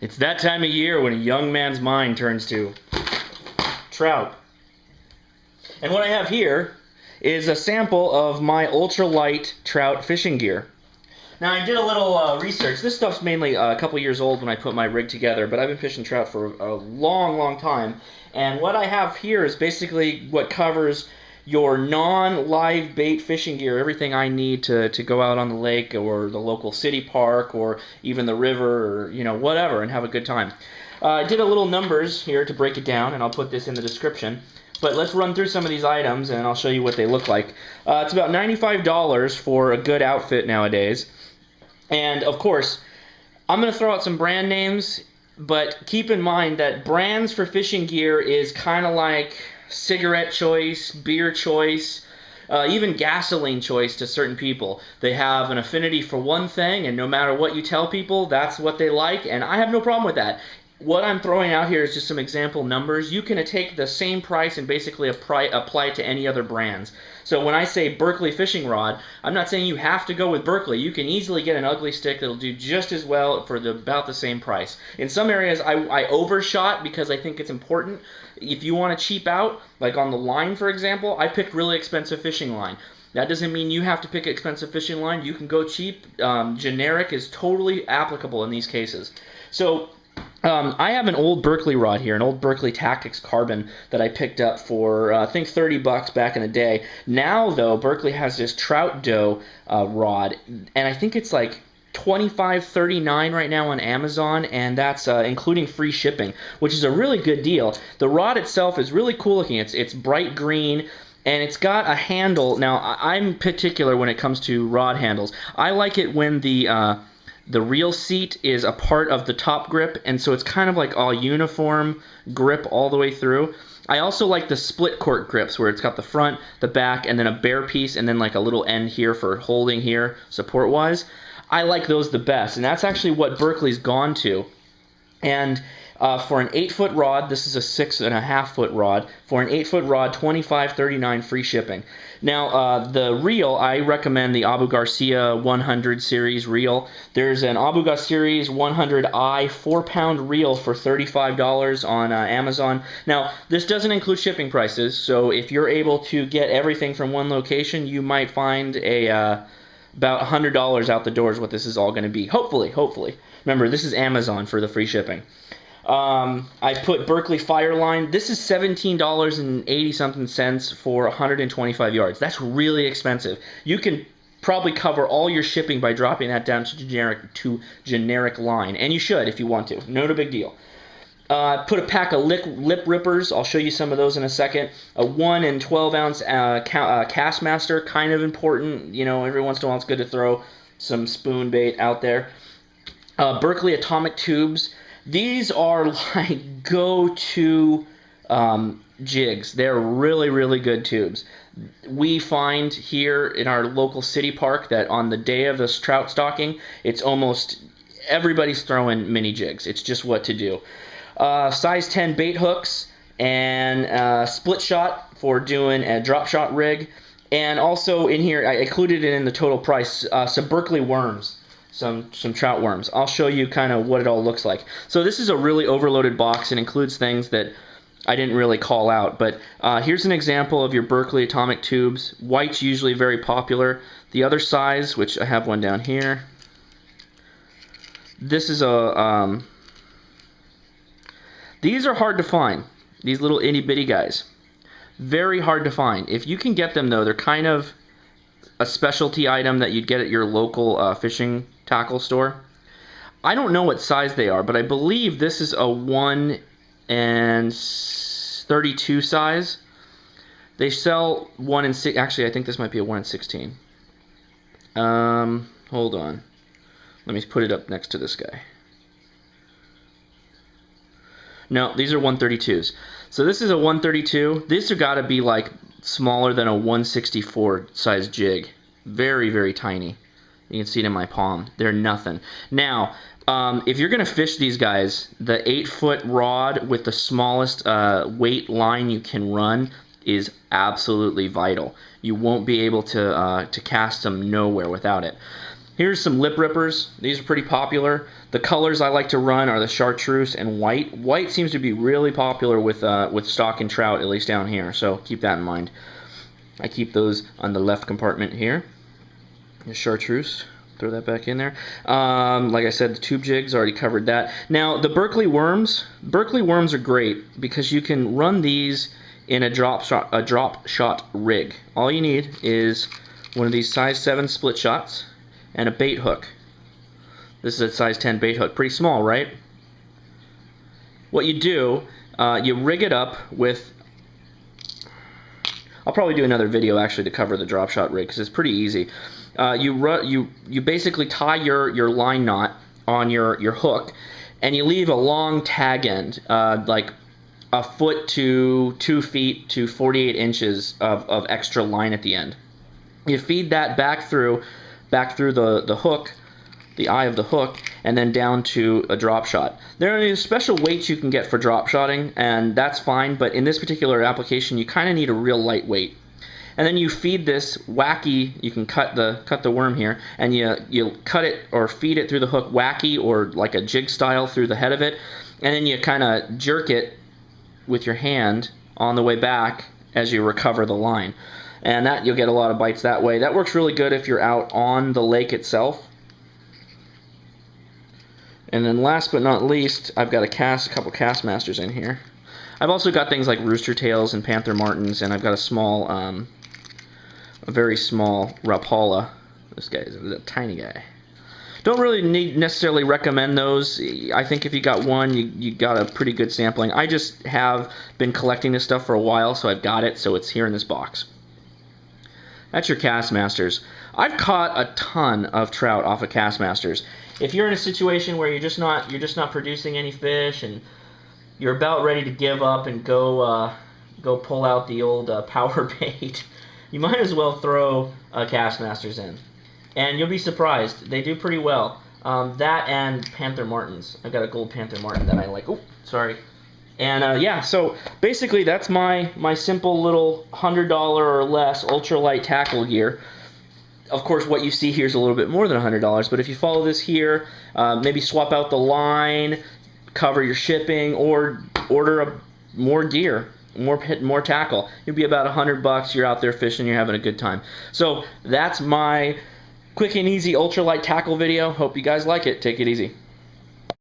It's that time of year when a young man's mind turns to trout. And what I have here is a sample of my ultralight trout fishing gear. Now, I did a little research. This stuff's mainly a couple years old when I put my rig together, but I've been fishing trout for a long, long time. And what I have here is basically what covers your non-live bait fishing gear, everything I need to go out on the lake or the local city park or even the river or, whatever, and have a good time. I did a little numbers here to break it down, and I'll put this in the description. But let's run through some of these items, and I'll show you what they look like. It's about $95 for a good outfit nowadays. And, of course, I'm going to throw out some brand names, but keep in mind that brands for fishing gear is kind of like cigarette choice, beer choice, even gasoline choice to certain people. They have an affinity for one thing, and no matter what you tell people, that's what they like, and I have no problem with that. What I'm throwing out here is just some example numbers. You can take the same price and basically apply it to any other brands. So when I say Berkley fishing rod, I'm not saying you have to go with Berkley. You can easily get an ugly stick that'll do just as well for about the same price. In some areas, I overshot because I think it's important. If you want to cheap out, like on the line, for example, I picked really expensive fishing line. That doesn't mean you have to pick expensive fishing line. You can go cheap. Generic is totally applicable in these cases. So I have an old Berkley rod here, an old Berkley Tactics Carbon that I picked up for, I think, 30 bucks back in the day. Now, though, Berkley has this Trout Doe rod, and I think it's like $25.39 right now on Amazon, and that's including free shipping, which is a really good deal. The rod itself is really cool looking. It's bright green, and it's got a handle. Now, I'm particular when it comes to rod handles. I like it when the reel seat is a part of the top grip, and so it's kind of like all uniform grip all the way through. I also like the split cork grips where it's got the front, the back, and then a bare piece, and then like a little end here for holding here support-wise. I like those the best, and that's actually what Berkley's gone to. And for an 8-foot rod, this is a 6.5-foot rod. For an 8-foot rod, $25.39 free shipping. Now, the reel, I recommend the Abu Garcia 100 series reel. There's an Abu Garcia series 100i 4-pound reel for $35 on Amazon. Now, this doesn't include shipping prices, so if you're able to get everything from one location, you might find about $100 out the door is what this is all going to be. Hopefully. Remember, this is Amazon for the free shipping. I put Berkley Fireline. This is $17.80-something for 125 yards. That's really expensive. You can probably cover all your shipping by dropping that down to generic line, and you should if you want to. No big deal. Put a pack of lip rippers. I'll show you some of those in a second. A 1 and 12-ounce Castmaster, kind of important. Every once in a while it's good to throw some spoon bait out there. Berkley Atomic Tubes. These are like go-to jigs. They're really, really good tubes. We find here in our local city park that on the day of this trout stocking, it's almost everybody's throwing mini jigs. It's just what to do. Size 10 bait hooks and split shot for doing a drop shot rig. And also in here, I included it in the total price, some Berkley worms. Some trout worms. I'll show you kind of what it all looks like. So this is a really overloaded box and includes things that I didn't really call out. But here's an example of your Berkley Atomic Tubes. White's usually very popular. The other size, which I have one down here. This is a... these are hard to find. These little itty bitty guys. Very hard to find. If you can get them though, they're kind of a specialty item that you'd get at your local fishing tackle store. I don't know what size they are, but I believe this is a 1 and 32 size. They sell 1 and 6. Actually, I think this might be a 1 and 16. Hold on. Let me put it up next to this guy. No, these are 132s. So this is a 132. These have got to be like smaller than a 164 size jig. Very, very tiny. You can see it in my palm. They're nothing. Now, if you're going to fish these guys, the 8-foot rod with the smallest weight line you can run is absolutely vital. You won't be able to cast them nowhere without it. Here's some lip rippers. These are pretty popular. The colors I like to run are the chartreuse and white. White seems to be really popular with stock and trout, at least down here, so keep that in mind. I keep those on the left compartment here. The chartreuse, throw that back in there. Like I said, the tube jigs, already covered that. Now, the Berkley worms are great because you can run these in a drop shot rig. All you need is one of these size 7 split shots and a bait hook. This is a size 10 bait hook. Pretty small, right? What you do, you rig it up with... I'll probably do another video actually to cover the drop shot rig because it's pretty easy. You basically tie your line knot on your hook, and you leave a long tag end, like a foot to 2 feet to 48 inches of extra line at the end. You feed that back through the hook, the eye of the hook, and then down to a drop shot. There are special weights you can get for drop shotting, and that's fine, but in this particular application you kind of need a real light weight. And then you feed this wacky, you can cut the worm here, and you cut it or feed it through the hook wacky or like a jig style through the head of it, and then you kind of jerk it with your hand on the way back as you recover the line. And that you'll get a lot of bites that way. That works really good if you're out on the lake itself. And then last but not least, I've got a couple Castmasters in here. I've also got things like rooster tails and panther martins, and I've got a very small Rapala. This guy is a tiny guy. Don't really necessarily recommend those. I think if you got one, you got a pretty good sampling. I just have been collecting this stuff for a while, so I've got it, so it's here in this box. That's your Castmasters. I've caught a ton of trout off of Castmasters. If you're in a situation where you're just not producing any fish and you're about ready to give up and go pull out the old power bait, you might as well throw Castmasters in, and you'll be surprised. They do pretty well. That and Panther Martins. I've got a gold Panther Martin that I like. Oh, sorry. And yeah, so basically that's my simple little $100 or less ultralight tackle gear. Of course, what you see here is a little bit more than $100, but if you follow this here, maybe swap out the line, cover your shipping, or order more gear, more tackle, you'll be about $100. You're out there fishing, you're having a good time. So that's my quick and easy ultralight tackle video. Hope you guys like it. Take it easy.